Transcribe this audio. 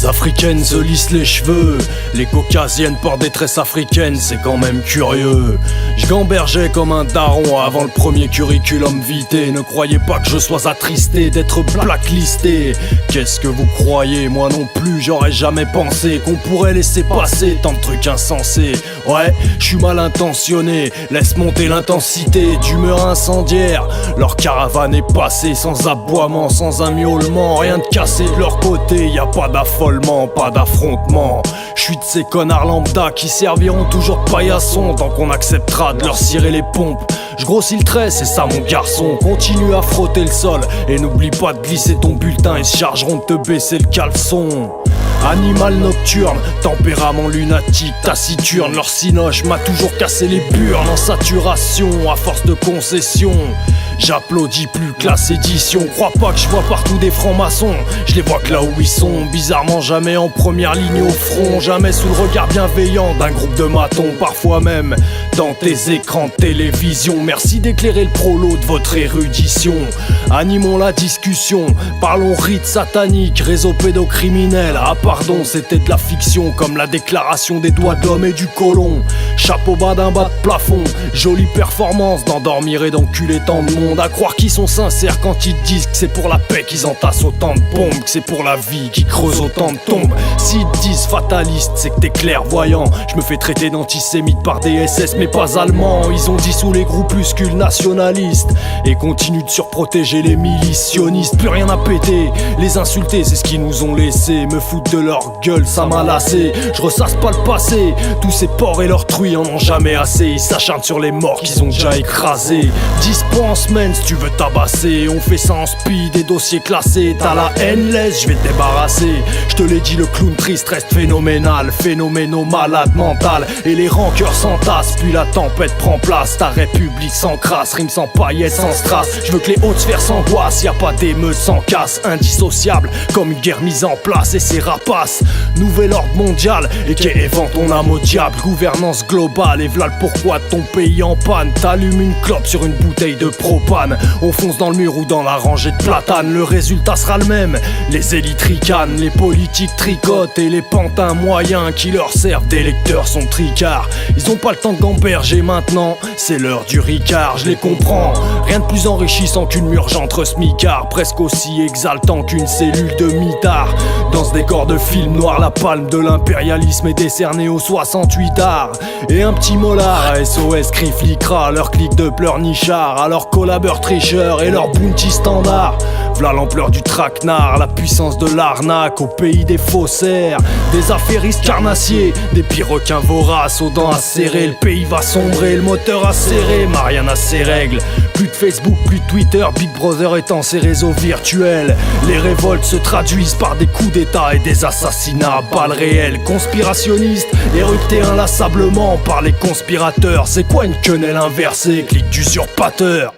Les africaines se lissent les cheveux, les caucasiennes portent des tresses africaines, c'est quand même curieux. Je gambergeais comme un daron avant le premier curriculum vitae. Ne croyez pas que je sois attristé d'être blacklisté. Qu'est-ce que vous croyez? Moi non plus, j'aurais jamais pensé qu'on pourrait laisser passer tant de trucs insensés. Ouais, je suis mal intentionné, laisse monter l'intensité d'humeur incendiaire. Leur caravane est passée sans aboiement, sans un miaulement, rien de cassé de leur côté, y a pas d'affolement, pas d'affrontement. Je suis de ces connards lambda qui serviront toujours de paillassons tant qu'on acceptera de leur cirer les pompes. Je grossis le trait, c'est ça mon garçon. Continue à frotter le sol et n'oublie pas de glisser ton bulletin. Ils se chargeront de te baisser le caleçon. Animal nocturne, tempérament lunatique, taciturne. Leur cinoche m'a toujours cassé les burnes en saturation à force de concession. J'applaudis plus classe édition. Crois pas que je vois partout des francs-maçons. Je les vois que là où ils sont. Bizarrement jamais en première ligne au front. Jamais sous le regard bienveillant d'un groupe de matons. Parfois même dans tes écrans de télévision. Merci d'éclairer le prolo de votre érudition. Animons la discussion. Parlons rite satanique, réseau pédocriminel. Ah pardon, c'était de la fiction. Comme la déclaration des doigts de l'homme et du colon. Chapeau bas d'un bas de plafond. Jolie performance d'endormir et d'enculer tant de monde. À croire qu'ils sont sincères quand ils disent que c'est pour la paix qu'ils entassent autant de bombes, que c'est pour la vie qu'ils creusent autant de tombes. S'ils disent fataliste, c'est que t'es clairvoyant. Je me fais traiter d'antisémite par des SS mais pas allemands. Ils ont dissous les groupuscules nationalistes et continuent de surprotéger les militionnistes. Plus rien à péter, les insulter c'est ce qu'ils nous ont laissé. Me foutre de leur gueule, ça m'a lassé. Je ressasse pas le passé, tous ces porcs et leurs truies en ont jamais assez. Ils s'acharnent sur les morts qu'ils ont déjà écrasés. Dispense si tu veux tabasser, on fait ça en speed, des dossiers classés. T'as la haine, laisse, je vais te débarrasser. Je te l'ai dit, le clown triste reste phénoménal, phénoméno malade mental. Et les rancœurs s'entassent, puis la tempête prend place. Ta république s'encrasse, rime sans paillettes, sans strass. Je veux que les hautes sphères s'angoissent, y a pas d'émeute sans casse. Indissociable, comme une guerre mise en place et ses rapaces. Nouvel ordre mondial, et qui évente ton âme au diable. Gouvernance globale, et v'là le pourquoi de ton pays en panne. T'allumes une clope sur une bouteille de propane. On fonce dans le mur ou dans la rangée de platanes. Le résultat sera le même. Les élites ricanent, les politiques tricotent et les pantins moyens qui leur servent d'électeurs sont tricards. Ils ont pas le temps de gamberger maintenant, c'est l'heure du ricard, je les comprends. Rien de plus enrichissant qu'une murge entre smicards, presque aussi exaltant qu'une cellule de mitard. Dans ce décor de film noir, la palme de l'impérialisme est décernée aux 68 arts. Et un petit molar à SOS crie fliquera, leur clic de pleurnichard, à leur collabeurs tricheurs et leur bounty standard. V'là l'ampleur du traquenard, la puissance de l'arnaque au pays des faussaires. Des affairistes carnassiers, des pires requins voraces aux dents acérées. Le pays va sombrer, le moteur acéré, Marianne a ses règles. Plus de Facebook, plus de Twitter, Big Brother étant ses réseaux virtuels. Les révoltes se traduisent par des coups d'état et des assassinats à balles réelles. Conspirationnistes, éruptés inlassablement par les conspirateurs. C'est quoi une quenelle inversée, clique d'usurpateur?